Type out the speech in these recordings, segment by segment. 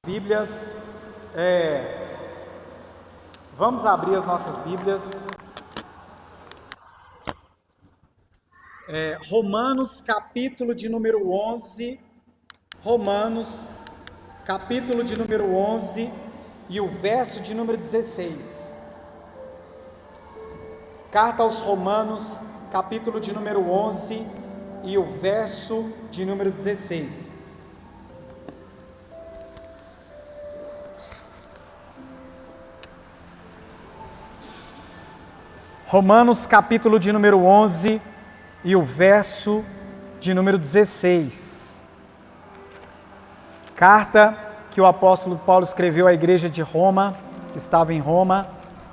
Bíblias, vamos abrir as nossas Bíblias. Romanos, capítulo de número 11. Romanos, capítulo de número 11 e o verso de número 16. Carta aos Romanos, capítulo de número 11 e o verso de número 16. Romanos, capítulo de número 11 e o verso de número 16. Carta que o apóstolo Paulo escreveu à igreja de Roma, que estava em Roma,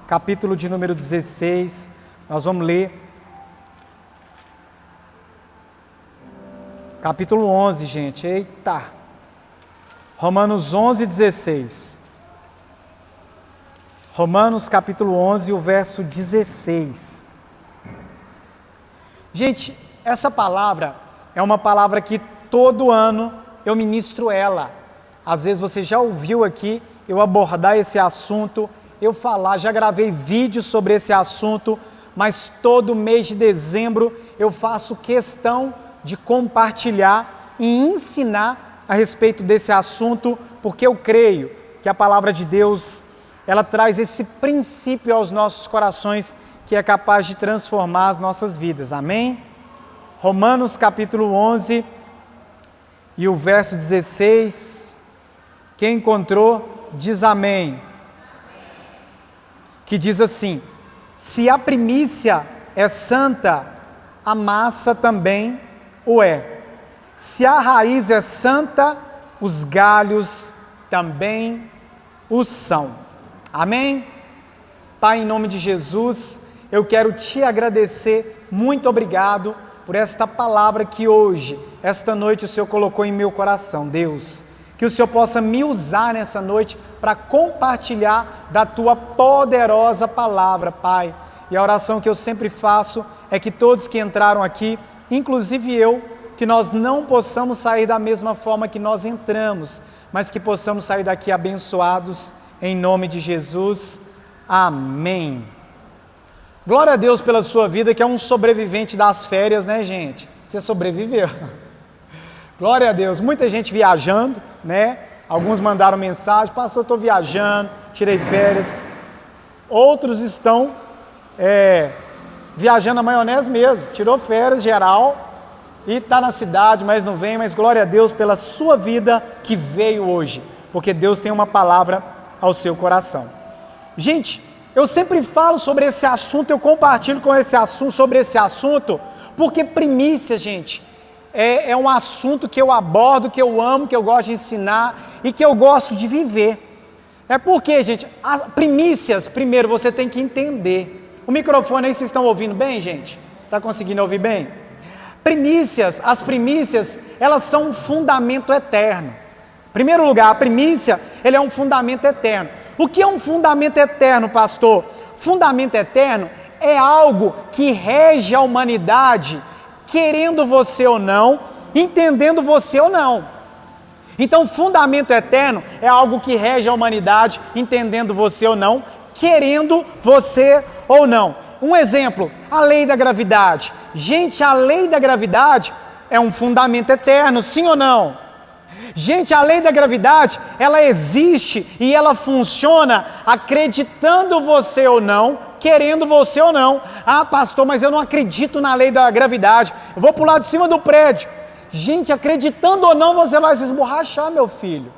capítulo de número 16. Nós vamos ler capítulo 11, gente. Eita! Romanos 11, 16. Romanos capítulo 11, o verso 16. Gente, essa palavra é uma palavra que todo ano eu ministro ela. Às vezes você já ouviu aqui eu abordar esse assunto, eu falar, já gravei vídeos sobre esse assunto, mas todo mês de dezembro eu faço questão de compartilhar e ensinar a respeito desse assunto, porque eu creio que a palavra de Deus ela traz esse princípio aos nossos corações que é capaz de transformar as nossas vidas, amém? Romanos capítulo 11 e o verso 16, quem encontrou diz amém, que diz assim: se a primícia é santa, a massa também o é, se a raiz é santa, os galhos também o são. Amém? Pai, em nome de Jesus, eu quero te agradecer, muito obrigado por esta palavra que hoje, esta noite o Senhor colocou em meu coração, Deus. Que o Senhor possa me usar nessa noite para compartilhar da Tua poderosa palavra, Pai. E a oração que eu sempre faço é que todos que entraram aqui, inclusive eu, que nós não possamos sair da mesma forma que nós entramos, mas que possamos sair daqui abençoados, em nome de Jesus, amém. Glória a Deus pela sua vida, que é um sobrevivente das férias, né, gente? Você sobreviveu. Glória a Deus. Muita gente viajando, né? Alguns mandaram mensagem: pastor, eu estou viajando, tirei férias. Outros estão viajando na maionese mesmo, tirou férias geral e está na cidade, mas não vem. Mas glória a Deus pela sua vida que veio hoje, porque Deus tem uma palavra ao seu coração. Gente, eu sempre falo sobre esse assunto, eu compartilho sobre esse assunto, porque primícia, gente, é um assunto que eu abordo, que eu amo, que eu gosto de ensinar e que eu gosto de viver. É porque, gente, as primícias, primeiro você tem que entender. O microfone aí vocês estão ouvindo bem, gente? Está conseguindo ouvir bem? As primícias, elas são um fundamento eterno. Em primeiro lugar, a primícia, ele é um fundamento eterno. O que é um fundamento eterno, pastor? Fundamento eterno é algo que rege a humanidade, querendo você ou não, entendendo você ou não. Então, fundamento eterno é algo que rege a humanidade, entendendo você ou não, querendo você ou não. Um exemplo, a lei da gravidade. Gente, a lei da gravidade é um fundamento eterno, sim ou não? Gente, a lei da gravidade, ela existe e ela funciona acreditando você ou não, querendo você ou não. Ah, pastor, mas eu não acredito na lei da gravidade, eu vou pular de cima do prédio. Gente, acreditando ou não, você vai se esborrachar, meu filho.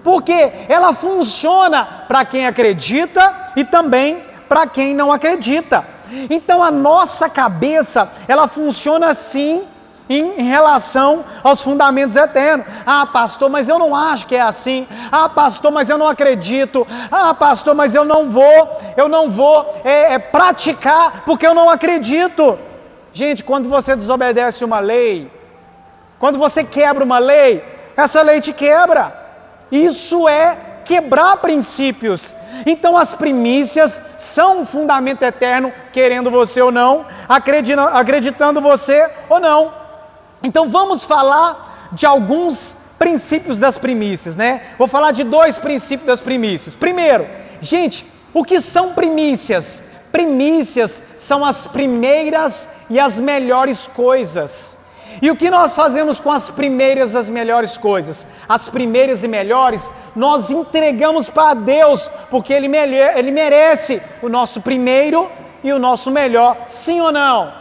Porque ela funciona para quem acredita e também para quem não acredita. Então a nossa cabeça, ela funciona assim, em relação aos fundamentos eternos. Ah, pastor, mas eu não acho que é assim. Ah, pastor, mas eu não acredito. Ah, pastor, mas eu não vou praticar porque eu não acredito. Gente, quando você desobedece uma lei, quando você quebra uma lei, essa lei te quebra. Isso é quebrar princípios. Então as primícias são um fundamento eterno, querendo você ou não, acreditando você ou não. Então vamos falar de alguns princípios das primícias, né? Vou falar de 2 princípios das primícias. Primeiro, gente, o que são primícias? Primícias são as primeiras e as melhores coisas. E o que nós fazemos com as primeiras e as melhores coisas? As primeiras e melhores, nós entregamos para Deus, porque Ele merece o nosso primeiro e o nosso melhor, sim ou não?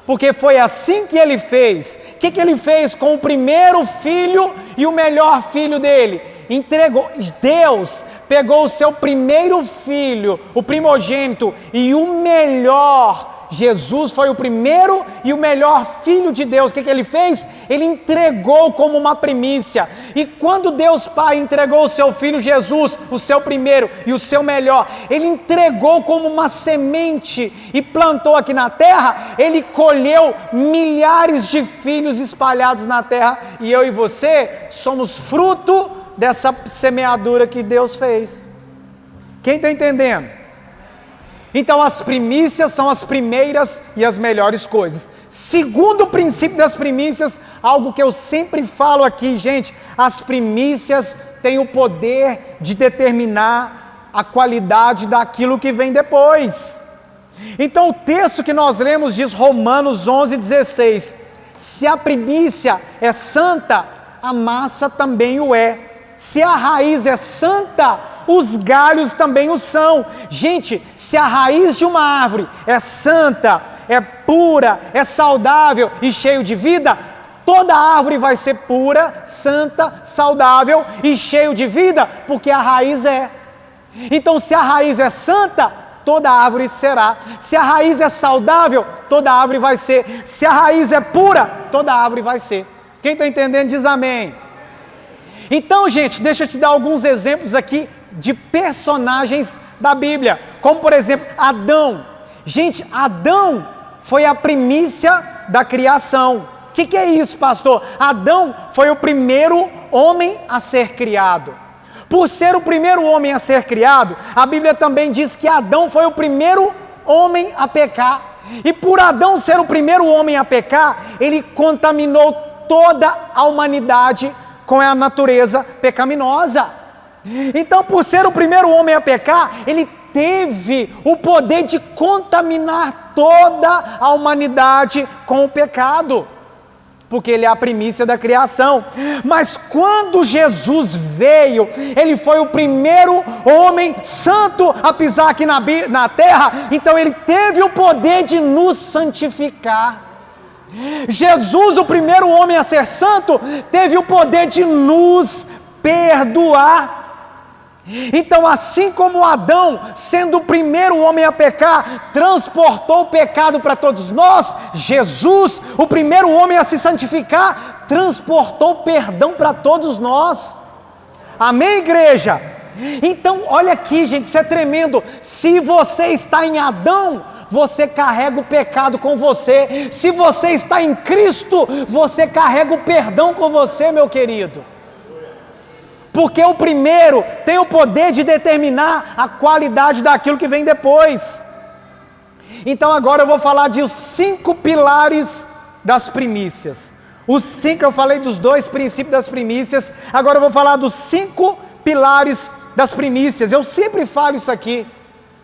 Porque foi assim que Ele fez. O que Ele fez com o primeiro filho e o melhor filho dele? Entregou. Deus pegou o seu primeiro filho, o primogênito, e o melhor. Jesus foi o primeiro e o melhor filho de Deus. O que Ele fez? Ele entregou como uma primícia. E quando Deus Pai entregou o seu filho Jesus, o seu primeiro e o seu melhor, Ele entregou como uma semente e plantou aqui na terra. Ele colheu milhares de filhos espalhados na terra, e eu e você somos fruto dessa semeadura que Deus fez. Quem está entendendo? Então as primícias são as primeiras e as melhores coisas. Segundo princípio das primícias, algo que eu sempre falo aqui, gente, as primícias têm o poder de determinar a qualidade daquilo que vem depois. Então o texto que nós lemos diz, Romanos 11:16, se a primícia é santa, a massa também o é. Se a raiz é santa, os galhos também o são. Gente, se a raiz de uma árvore é santa, é pura, é saudável e cheio de vida, toda árvore vai ser pura, santa, saudável e cheio de vida, porque a raiz é. Então, se a raiz é santa, toda árvore será. Se a raiz é saudável, toda árvore vai ser. Se a raiz é pura, toda árvore vai ser. Quem está entendendo diz amém. Então, gente, deixa eu te dar alguns exemplos aqui de personagens da Bíblia, como por exemplo, Adão. Gente, Adão foi a primícia da criação. O que é isso, pastor? Adão foi o primeiro homem a ser criado. Por ser o primeiro homem a ser criado, a Bíblia também diz que Adão foi o primeiro homem a pecar. E por Adão ser o primeiro homem a pecar, ele contaminou toda a humanidade com a natureza pecaminosa. Então, por ser o primeiro homem a pecar, ele teve o poder de contaminar toda a humanidade com o pecado, porque ele é a primícia da criação. Mas quando Jesus veio, ele foi o primeiro homem santo a pisar aqui na terra, então ele teve o poder de nos santificar. Jesus, o primeiro homem a ser santo, teve o poder de nos perdoar. Então, assim como Adão, sendo o primeiro homem a pecar, transportou o pecado para todos nós, Jesus, o primeiro homem a se santificar, transportou o perdão para todos nós. Amém, igreja? Então, olha aqui, gente, isso é tremendo. Se você está em Adão, você carrega o pecado com você. Se você está em Cristo, você carrega o perdão com você, meu querido. Porque o primeiro tem o poder de determinar a qualidade daquilo que vem depois. Então agora eu vou falar de os 5 pilares das primícias. Os 5, eu falei dos 2 princípios das primícias, agora eu vou falar dos 5 pilares das primícias. Eu sempre falo isso aqui,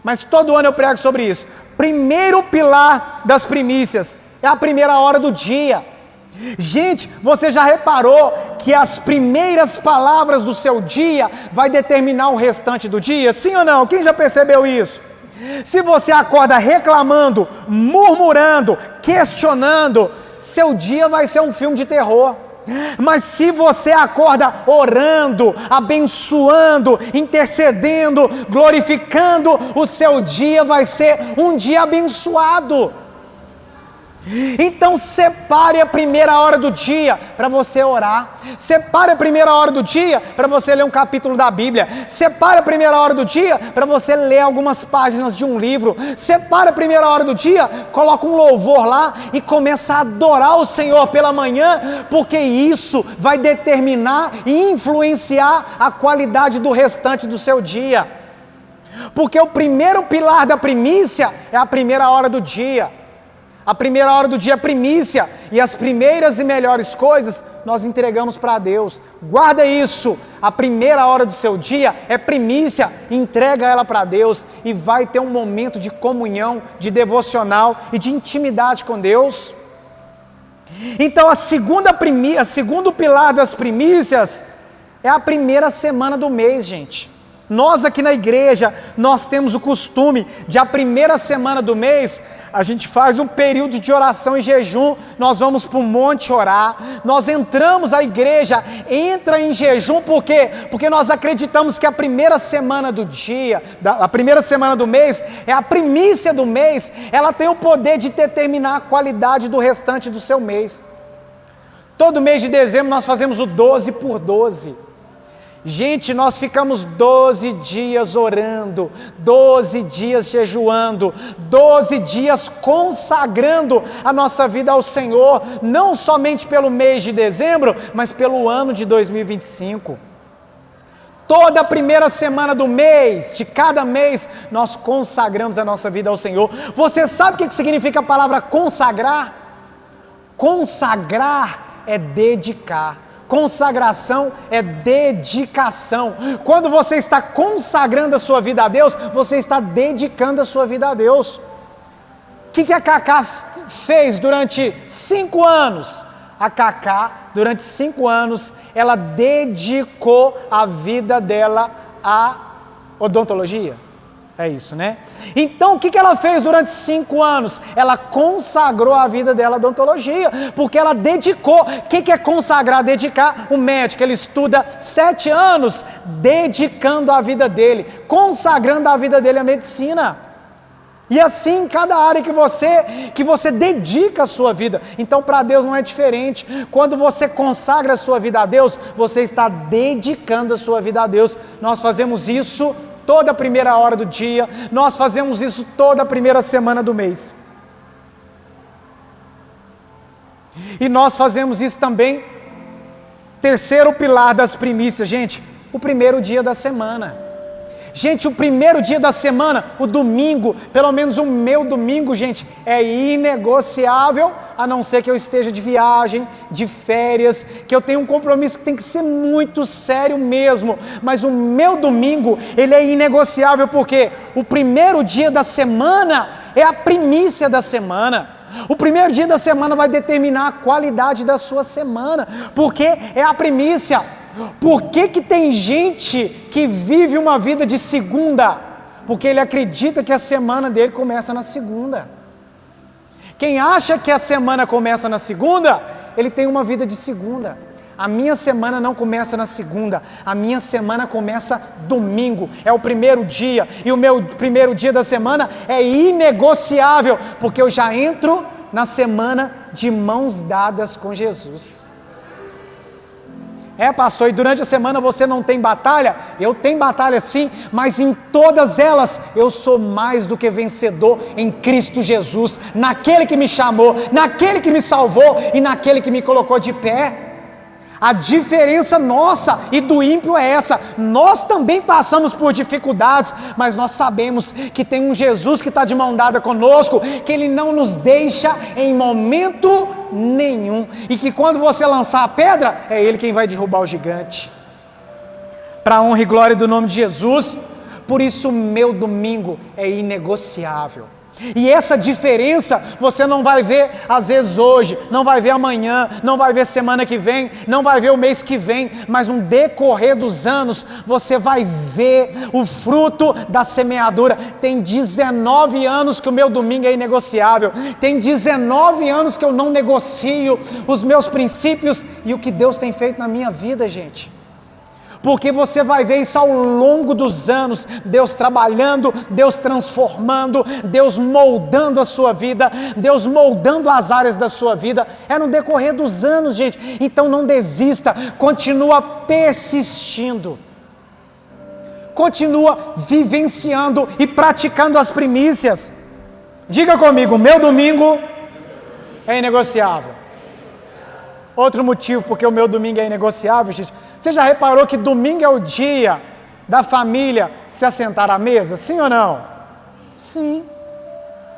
mas todo ano eu prego sobre isso. Primeiro pilar das primícias é a primeira hora do dia. Gente, você já reparou que as primeiras palavras do seu dia vai determinar o restante do dia? Sim ou não? Quem já percebeu isso? Se você acorda reclamando, murmurando, questionando, seu dia vai ser um filme de terror. Mas se você acorda orando, abençoando, intercedendo, glorificando, o seu dia vai ser um dia abençoado. Então separe a primeira hora do dia para você orar. Separe a primeira hora do dia para você ler um capítulo da Bíblia. Separe a primeira hora do dia para você ler algumas páginas de um livro. Separe a primeira hora do dia, coloca um louvor lá e começa a adorar o Senhor pela manhã, porque isso vai determinar e influenciar a qualidade do restante do seu dia. Porque o primeiro pilar da primícia é a primeira hora do dia. A primeira hora do dia é primícia, e as primeiras e melhores coisas nós entregamos para Deus. Guarda isso, a primeira hora do seu dia é primícia, entrega ela para Deus e vai ter um momento de comunhão, de devocional e de intimidade com Deus. Então segundo pilar das primícias é a primeira semana do mês, gente. Nós aqui na igreja, nós temos o costume de a primeira semana do mês, a gente faz um período de oração e jejum, nós vamos para o monte orar, nós entramos, a igreja entra em jejum, por quê? Porque nós acreditamos que a primeira semana do dia, a primeira semana do mês, é a primícia do mês, ela tem o poder de determinar a qualidade do restante do seu mês. Todo mês de dezembro nós fazemos o 12 por 12. Gente, nós ficamos 12 dias orando, 12 dias jejuando, 12 dias consagrando a nossa vida ao Senhor, não somente pelo mês de dezembro, mas pelo ano de 2025. Toda a primeira semana do mês, de cada mês, nós consagramos a nossa vida ao Senhor. Você sabe o que significa a palavra consagrar? Consagrar é dedicar. Consagração é dedicação. Quando você está consagrando a sua vida a Deus, você está dedicando a sua vida a Deus. O que a Cacá fez durante 5 anos? A Cacá, durante 5 anos, ela dedicou a vida dela à odontologia. É isso, né? Então, o que ela fez durante 5 anos? Ela consagrou a vida dela à odontologia, porque ela dedicou. O que é consagrar? Dedicar. O médico, ele estuda 7 anos, dedicando a vida dele, consagrando a vida dele à medicina. E assim, em cada área que você dedica a sua vida. Então, para Deus não é diferente. Quando você consagra a sua vida a Deus, você está dedicando a sua vida a Deus. Nós fazemos isso toda a primeira hora do dia, nós fazemos isso toda a primeira semana do mês. E nós fazemos isso também, terceiro pilar das primícias, gente, o primeiro dia da semana. Gente, o primeiro dia da semana, o domingo, pelo menos o meu domingo, gente, é inegociável, a não ser que eu esteja de viagem, de férias, que eu tenho um compromisso que tem que ser muito sério mesmo, mas o meu domingo, ele é inegociável, porque o primeiro dia da semana é a primícia da semana. O primeiro dia da semana vai determinar a qualidade da sua semana, porque é a primícia. Por que tem gente que vive uma vida de segunda? Porque ele acredita que a semana dele começa na segunda. Quem acha que a semana começa na segunda, ele tem uma vida de segunda. A minha semana não começa na segunda, a minha semana começa domingo, é o primeiro dia, e o meu primeiro dia da semana é inegociável, porque eu já entro na semana de mãos dadas com Jesus. Pastor, e durante a semana você não tem batalha? Eu tenho batalha sim, mas em todas elas eu sou mais do que vencedor em Cristo Jesus, naquele que me chamou, naquele que me salvou e naquele que me colocou de pé. A diferença nossa e do ímpio é essa: nós também passamos por dificuldades, mas nós sabemos que tem um Jesus que está de mão dada conosco, que Ele não nos deixa em momento nenhum, e que quando você lançar a pedra, é Ele quem vai derrubar o gigante, para a honra e glória do nome de Jesus. Por isso o meu domingo é inegociável. E essa diferença você não vai ver às vezes hoje, não vai ver amanhã, não vai ver semana que vem, não vai ver o mês que vem, mas no decorrer dos anos você vai ver o fruto da semeadura. Tem 19 anos que o meu domingo é inegociável, tem 19 anos que eu não negocio os meus princípios e o que Deus tem feito na minha vida, gente. Porque você vai ver isso ao longo dos anos, Deus trabalhando, Deus transformando, Deus moldando a sua vida, Deus moldando as áreas da sua vida, é no decorrer dos anos, gente. Então não desista, continua persistindo, continua vivenciando e praticando as primícias. Diga comigo, meu domingo é inegociável. Outro motivo porque o meu domingo é inegociável, gente. Você já reparou que domingo é o dia da família se assentar à mesa? Sim ou não? Sim.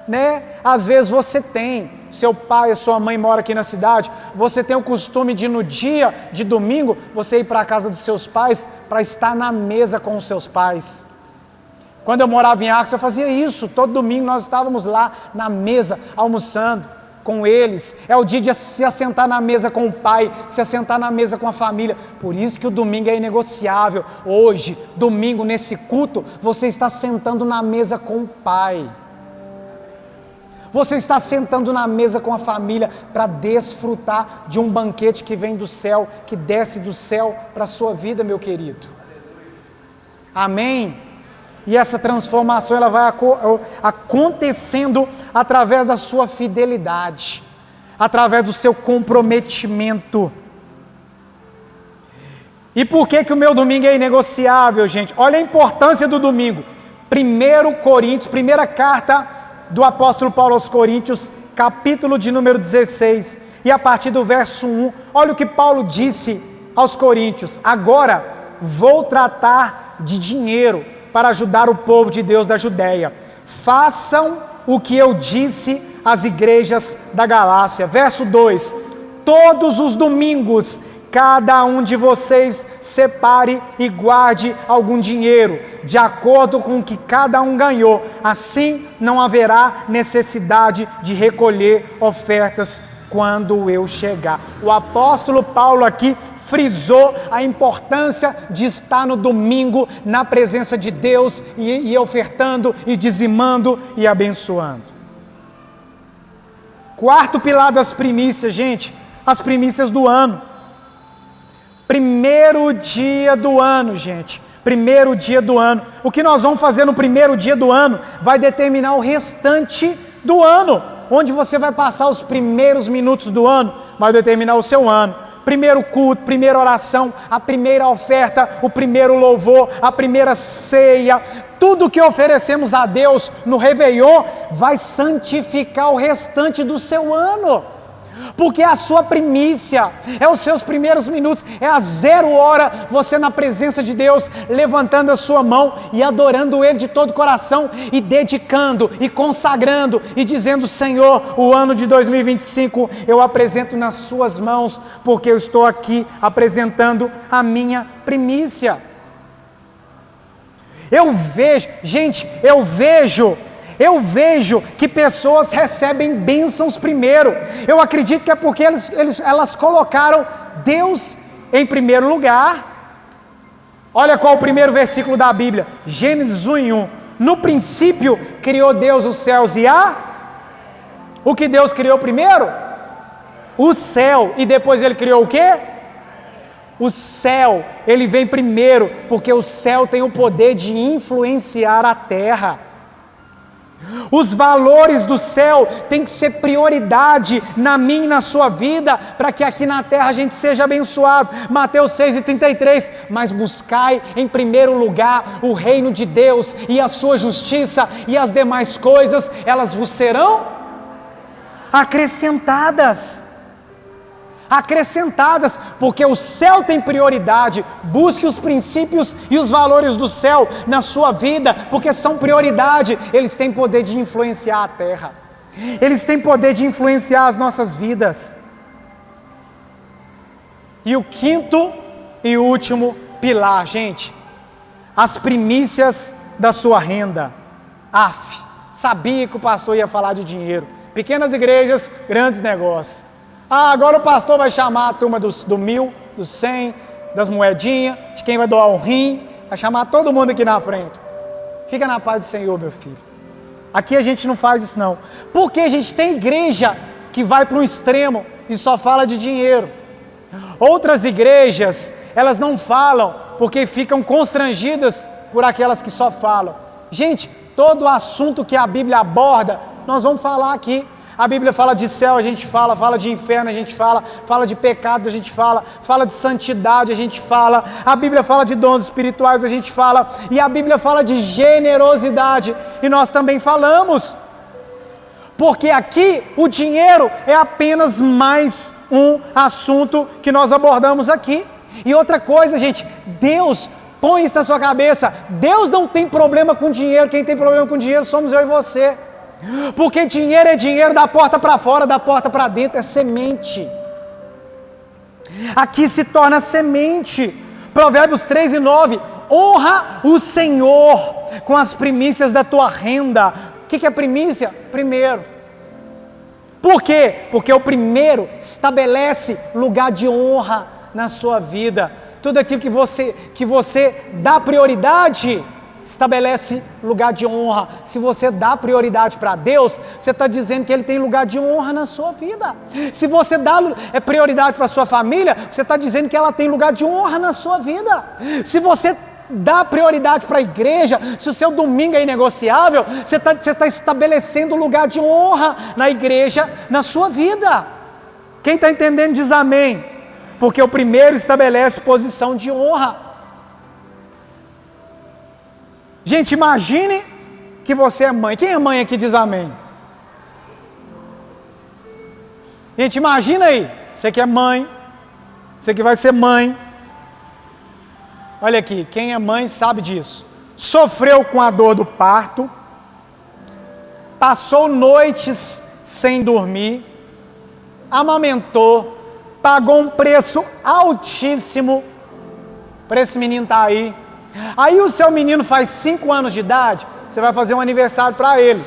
Né? Às vezes você tem seu pai, a sua mãe mora aqui na cidade, você tem o costume de no dia de domingo, você ir para a casa dos seus pais para estar na mesa com os seus pais. Quando eu morava em Arcos, eu fazia isso, todo domingo nós estávamos lá na mesa, almoçando com eles. É o dia de se assentar na mesa com o pai, se assentar na mesa com a família. Por isso que o domingo é inegociável. Hoje, domingo, nesse culto, você está sentando na mesa com o pai. Você está sentando na mesa com a família para desfrutar de um banquete que vem do céu, que desce do céu para a sua vida, meu querido. Amém? E essa transformação ela vai acontecendo através da sua fidelidade, através do seu comprometimento. E por que o meu domingo é inegociável, gente? Olha a importância do domingo. 1 Coríntios, primeira carta do apóstolo Paulo aos Coríntios, capítulo de número 16, e a partir do verso 1, olha o que Paulo disse aos Coríntios: agora vou tratar de dinheiro para ajudar o povo de Deus da Judéia. Façam o que eu disse às igrejas da Galácia. Verso 2: todos os domingos, cada um de vocês separe e guarde algum dinheiro, de acordo com o que cada um ganhou. Assim não haverá necessidade de recolher ofertas quando eu chegar. O apóstolo Paulo aqui frisou a importância de estar no domingo na presença de Deus e ofertando e dizimando e abençoando. Quarto pilar das primícias, gente, as primícias do ano. Primeiro dia do ano, gente. Primeiro dia do ano. O que nós vamos fazer no primeiro dia do ano vai determinar o restante do ano. Onde você vai passar os primeiros minutos do ano, vai determinar o seu ano. Primeiro culto, primeira oração, a primeira oferta, o primeiro louvor, a primeira ceia. Tudo que oferecemos a Deus no Réveillon vai santificar o restante do seu ano. Porque é a sua primícia, é os seus primeiros minutos, é a 0 hora, você na presença de Deus, levantando a sua mão e adorando Ele de todo o coração, e dedicando, e consagrando, e dizendo: Senhor, o ano de 2025 eu apresento nas suas mãos, porque eu estou aqui apresentando a minha primícia. Eu vejo que pessoas recebem bênçãos primeiro. Eu acredito que é porque elas colocaram Deus em primeiro lugar. Olha qual é o primeiro versículo da Bíblia, Gênesis 1:1. No princípio criou Deus os céus e o que Deus criou primeiro? O céu. E depois Ele criou o quê? O céu. Ele vem primeiro, porque o céu tem o poder de influenciar a terra. Os valores do céu têm que ser prioridade na minha e na sua vida, para que aqui na terra a gente seja abençoado. Mateus 6:33, mas buscai em primeiro lugar o reino de Deus e a sua justiça, e as demais coisas, elas vos serão acrescentadas. Porque o céu tem prioridade. Busque os princípios e os valores do céu na sua vida, porque são prioridade. Eles têm poder de influenciar a terra, eles têm poder de influenciar as nossas vidas. E o quinto e último pilar, gente, as primícias da sua renda. Sabia que o pastor ia falar de dinheiro. Pequenas igrejas, grandes negócios. Agora o pastor vai chamar a turma do 1.000, dos 100, das moedinhas, de quem vai doar um rim, vai chamar todo mundo aqui na frente. Fica na paz do Senhor, meu filho. Aqui a gente não faz isso não. Porque a gente tem igreja que vai para um extremo e só fala de dinheiro. Outras igrejas, elas não falam porque ficam constrangidas por aquelas que só falam. Gente, todo assunto que a Bíblia aborda, nós vamos falar aqui. A Bíblia fala de céu, a gente fala de inferno, a gente fala de pecado, a gente fala de santidade, a gente fala. A Bíblia fala de dons espirituais, a gente fala. E a Bíblia fala de generosidade, e nós também falamos. Porque aqui o dinheiro é apenas mais um assunto que nós abordamos aqui. E outra coisa, gente, Deus, põe isso na sua cabeça, Deus não tem problema com dinheiro. Quem tem problema com dinheiro somos eu e você. Porque dinheiro é dinheiro da porta para fora, da porta para dentro, é semente. Aqui se torna semente. Provérbios 3:9, honra o Senhor com as primícias da tua renda. O que é primícia? Primeiro. Por quê? Porque o primeiro estabelece lugar de honra na sua vida. Tudo aquilo que você dá prioridade, estabelece lugar de honra. Se você dá prioridade para Deus, você está dizendo que Ele tem lugar de honra na sua vida. Se você dá prioridade para a sua família, você está dizendo que ela tem lugar de honra na sua vida. Se você dá prioridade para a igreja, se o seu domingo é inegociável, você está estabelecendo lugar de honra na igreja, na sua vida. Quem está entendendo diz amém. Porque o primeiro estabelece posição de honra. Gente, imagine que você é mãe. Quem é mãe aqui diz amém? Gente, imagina aí, você que é mãe, você que vai ser mãe. Olha aqui, quem é mãe sabe disso. Sofreu com a dor do parto, passou noites sem dormir, amamentou, pagou um preço altíssimo para esse menino estar aí. Aí o seu menino faz 5 anos de idade, você vai fazer um aniversário para ele.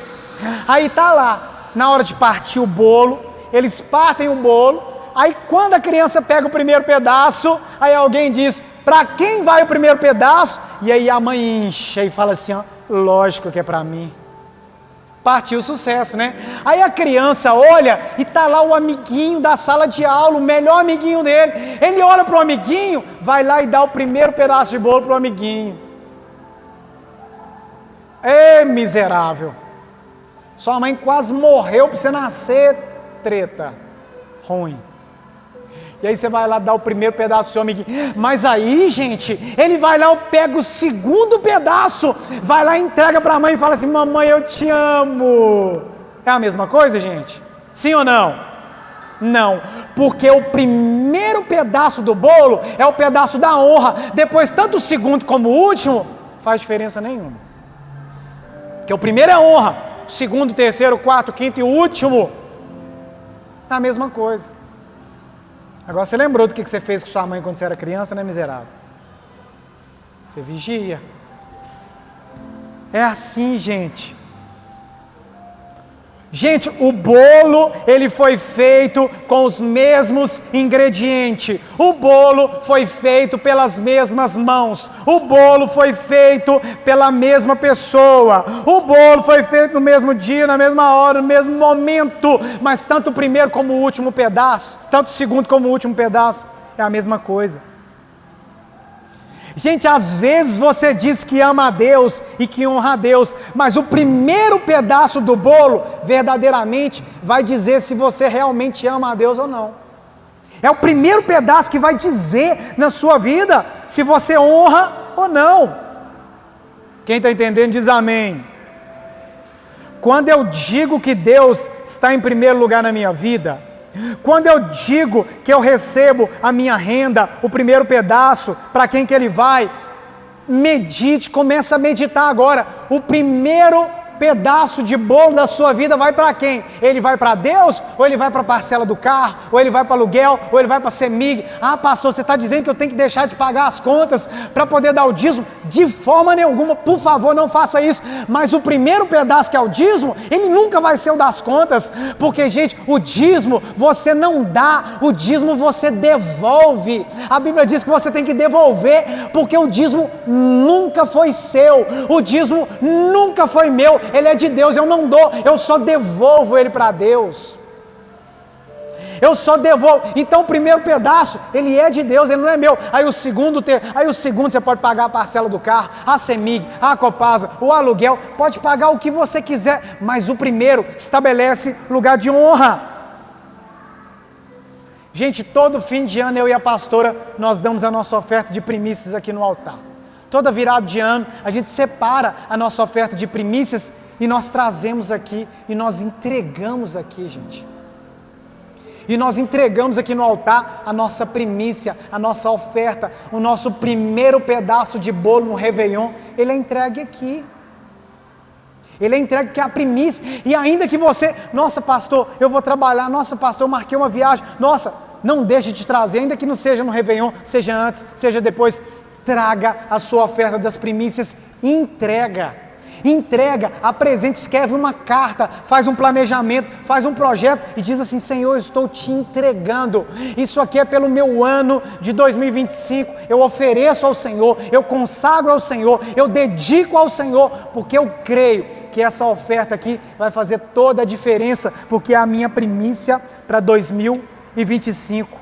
Aí tá lá, na hora de partir o bolo, eles partem o bolo, aí quando a criança pega o primeiro pedaço, aí alguém diz, para quem vai o primeiro pedaço? E aí a mãe incha e fala assim, ó, lógico que é para mim. Partiu o sucesso, né? Aí a criança olha e tá lá o amiguinho da sala de aula, o melhor amiguinho dele. Ele olha pro amiguinho, vai lá e dá o primeiro pedaço de bolo pro amiguinho. Ê, miserável! Sua mãe quase morreu para você nascer, treta. Ruim. E aí você vai lá dar o primeiro pedaço do seu amiguinho. Mas aí, gente, ele vai lá, pega o segundo pedaço, vai lá e entrega para a mãe e fala assim, mamãe, eu te amo. É a mesma coisa, gente? Sim ou não? Não, porque o primeiro pedaço do bolo é o pedaço da honra. Depois, tanto o segundo como o último, faz diferença nenhuma. Porque o primeiro é honra, o segundo, o terceiro, o quarto, o quinto e o último, é a mesma coisa. Agora você lembrou do que você fez com sua mãe quando você era criança, né, miserável? Você vigia. É assim, gente. Gente, o bolo, ele foi feito com os mesmos ingredientes. O bolo foi feito pelas mesmas mãos. O bolo foi feito pela mesma pessoa. O bolo foi feito no mesmo dia, na mesma hora, no mesmo momento. Mas tanto o primeiro como o último pedaço, tanto o segundo como o último pedaço, é a mesma coisa. Gente, às vezes você diz que ama a Deus e que honra a Deus, mas o primeiro pedaço do bolo, verdadeiramente, vai dizer se você realmente ama a Deus ou não. É o primeiro pedaço que vai dizer na sua vida se você honra ou não. Quem está entendendo diz amém. Quando eu digo que Deus está em primeiro lugar na minha vida, quando eu digo que eu recebo a minha renda, o primeiro pedaço, para quem que ele vai? Medite, começa a meditar agora. O primeiro pedaço de bolo da sua vida vai para quem? Ele vai para Deus? Ou ele vai para a parcela do carro? Ou ele vai para aluguel? Ou ele vai para a CEMIG? Ah, pastor, você está dizendo que eu tenho que deixar de pagar as contas para poder dar o dízimo? De forma nenhuma, por favor, não faça isso. Mas o primeiro pedaço, que é o dízimo, ele nunca vai ser o das contas, porque, gente, o dízimo você não dá, o dízimo você devolve. A Bíblia diz que você tem que devolver, porque o dízimo nunca foi seu, o dízimo nunca foi meu, ele é de Deus, eu não dou, eu só devolvo ele para Deus. Eu só devolvo. Então o primeiro pedaço, ele é de Deus, ele não é meu. Aí o segundo você pode pagar a parcela do carro, a CEMIG, a Copasa, o aluguel, pode pagar o que você quiser, mas o primeiro estabelece lugar de honra. Gente, todo fim de ano eu e a pastora, nós damos a nossa oferta de primícias aqui no altar. Toda virada de ano, a gente separa a nossa oferta de primícias e nós trazemos aqui e nós entregamos aqui, gente. E nós entregamos aqui no altar a nossa primícia, a nossa oferta, o nosso primeiro pedaço de bolo no Réveillon, ele é entregue aqui. Ele é entregue porque é a primícia. E ainda que você, nossa pastor, eu vou trabalhar, nossa pastor, eu marquei uma viagem, nossa, não deixe de trazer, ainda que não seja no Réveillon, seja antes, seja depois, traga a sua oferta das primícias, entrega, apresente, escreve uma carta, faz um planejamento, faz um projeto e diz assim: Senhor, eu estou te entregando, isso aqui é pelo meu ano de 2025, eu ofereço ao Senhor, eu consagro ao Senhor, eu dedico ao Senhor, porque eu creio que essa oferta aqui vai fazer toda a diferença, porque é a minha primícia para 2025,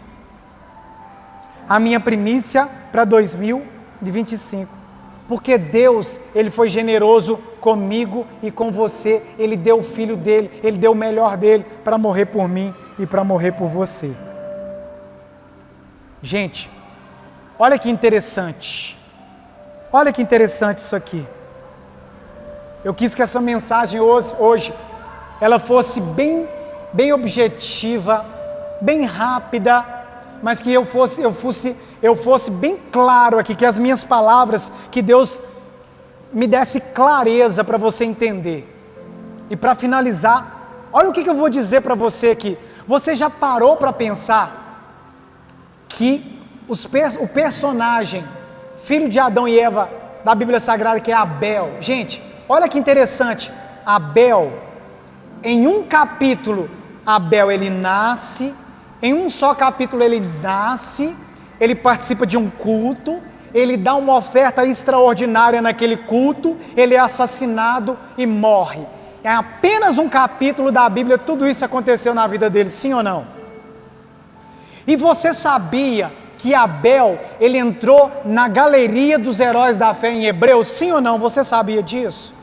a minha primícia para 2025. Porque Deus, Ele foi generoso comigo e com você, Ele deu o Filho dEle, Ele deu o melhor dEle para morrer por mim e para morrer por você. Gente, olha que interessante isso aqui. Eu quis que essa mensagem hoje ela fosse bem objetiva, bem rápida, mas que eu fosse bem claro aqui, que as minhas palavras, que Deus me desse clareza para você entender. E para finalizar, olha o que eu vou dizer para você aqui. Você já parou para pensar que o personagem, filho de Adão e Eva, da Bíblia Sagrada, que é Abel, gente, olha que interessante, Abel, em um capítulo, Abel ele nasce, em um só capítulo ele nasce, ele participa de um culto, ele dá uma oferta extraordinária naquele culto, ele é assassinado e morre. É apenas um capítulo da Bíblia, tudo isso aconteceu na vida dele, sim ou não? E você sabia que Abel, ele entrou na galeria dos heróis da fé em Hebreus, sim ou não? Você sabia disso?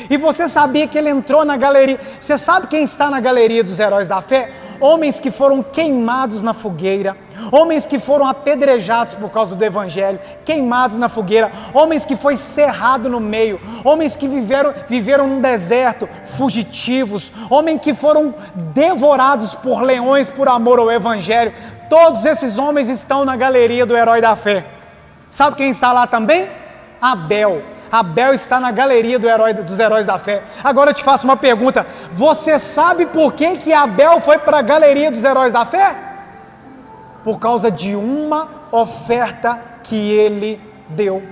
E você sabia que ele entrou na galeria, você sabe quem está na galeria dos heróis da fé? Homens que foram queimados na fogueira, homens que foram apedrejados por causa do Evangelho, queimados na fogueira, homens que foi cerrado no meio, homens que viveram no deserto, fugitivos, homens que foram devorados por leões por amor ao Evangelho. Todos esses homens estão na galeria do herói da fé. Sabe quem está lá também? Abel. Abel está na galeria dos heróis da fé. Agora eu te faço uma pergunta: você sabe por que Abel foi para a galeria dos heróis da fé? Por causa de uma oferta que ele deu.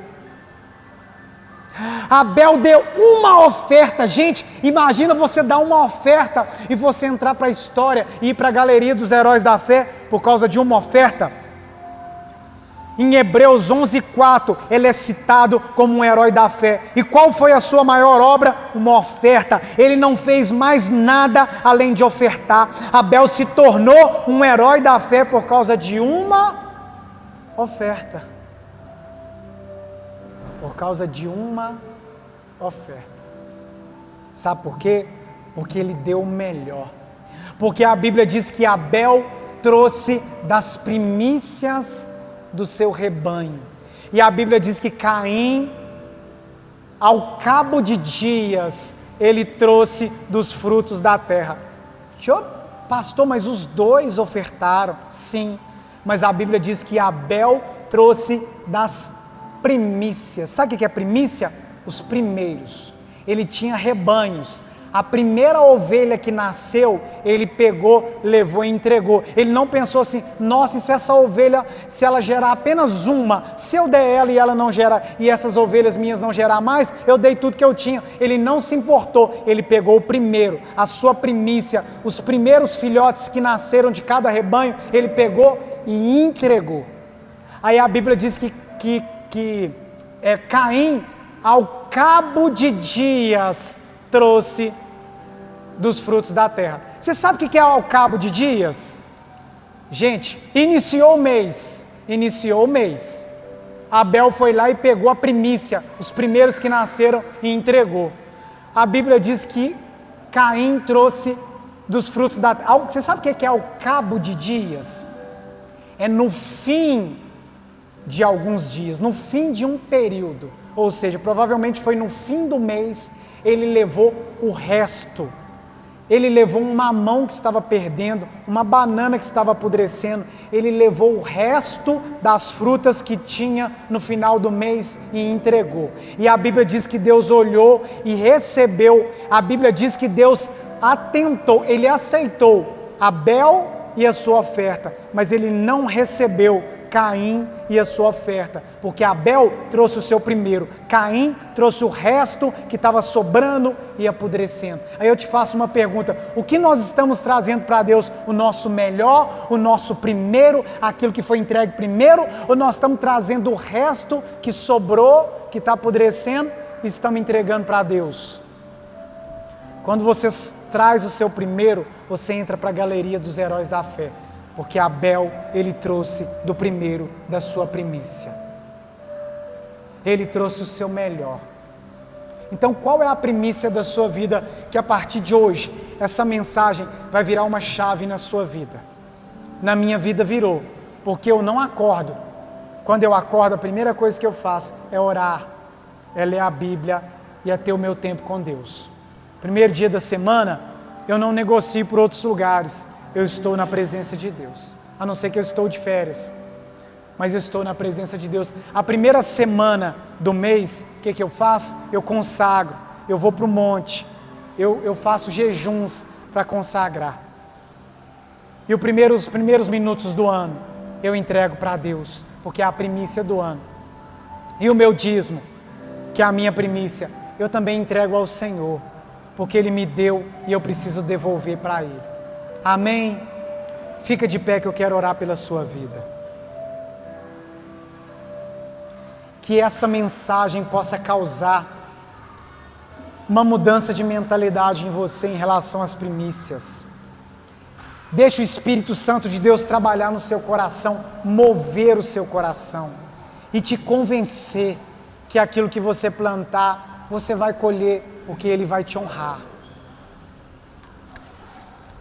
Abel deu uma oferta. Gente, imagina você dar uma oferta e você entrar para a história e ir para a galeria dos heróis da fé por causa de uma oferta. Em Hebreus 11:4, ele é citado como um herói da fé. E qual foi a sua maior obra? Uma oferta. Ele não fez mais nada além de ofertar. Abel se tornou um herói da fé por causa de uma oferta. Por causa de uma oferta. Sabe por quê? Porque ele deu o melhor. Porque a Bíblia diz que Abel trouxe das primícias do seu rebanho. E a Bíblia diz que Caim, ao cabo de dias, ele trouxe dos frutos da terra. Pastor, mas os dois ofertaram? Sim, mas a Bíblia diz que Abel trouxe das primícias. Sabe o que é primícia? Os primeiros. Ele tinha rebanhos. A primeira ovelha que nasceu, ele pegou, levou e entregou. Ele não pensou assim: nossa, e se essa ovelha, se ela gerar apenas uma, se eu der ela e ela não gerar, e essas ovelhas minhas não gerar mais, eu dei tudo que eu tinha. Ele não se importou, ele pegou o primeiro, a sua primícia, os primeiros filhotes que nasceram de cada rebanho, ele pegou e entregou. Aí a Bíblia diz que Caim, ao cabo de dias, trouxe dos frutos da terra. Você sabe o que é ao cabo de dias? Gente, iniciou o mês. Abel foi lá e pegou a primícia, os primeiros que nasceram, e entregou. A Bíblia diz que Caim trouxe dos frutos da terra. Você sabe o que é ao cabo de dias? É no fim de alguns dias, no fim de um período. Ou seja, provavelmente foi no fim do mês, ele levou o resto. Ele levou um mamão que estava perdendo, uma banana que estava apodrecendo, ele levou o resto das frutas que tinha no final do mês e entregou. E a Bíblia diz que Deus olhou e recebeu, a Bíblia diz que Deus atentou, ele aceitou Abel e a sua oferta, mas ele não recebeu Caim e a sua oferta, porque Abel trouxe o seu primeiro, Caim trouxe o resto que estava sobrando e apodrecendo. Aí eu te faço uma pergunta: o que nós estamos trazendo para Deus? O nosso melhor, o nosso primeiro, aquilo que foi entregue primeiro, ou nós estamos trazendo o resto que sobrou, que está apodrecendo, e estamos entregando para Deus? Quando você traz o seu primeiro, você entra para a galeria dos heróis da fé. Porque Abel, ele trouxe do primeiro, da sua primícia. Ele trouxe o seu melhor. Então, qual é a primícia da sua vida que a partir de hoje, essa mensagem vai virar uma chave na sua vida? Na minha vida virou, porque eu não acordo. Quando eu acordo, a primeira coisa que eu faço é orar, é ler a Bíblia e é ter o meu tempo com Deus. Primeiro dia da semana, eu não negocio por outros lugares. Eu estou na presença de Deus, a não ser que eu estou de férias, mas eu estou na presença de Deus. A primeira semana do mês, o que eu faço? Eu consagro, eu vou para o monte, eu faço jejuns para consagrar. E os primeiros minutos do ano, eu entrego para Deus, porque é a primícia do ano. E o meu dízimo, que é a minha primícia, eu também entrego ao Senhor, porque Ele me deu e eu preciso devolver para Ele. Amém? Fica de pé que eu quero orar pela sua vida. Que essa mensagem possa causar uma mudança de mentalidade em você em relação às primícias. Deixa o Espírito Santo de Deus trabalhar no seu coração, mover o seu coração e te convencer que aquilo que você plantar, você vai colher, porque Ele vai te honrar.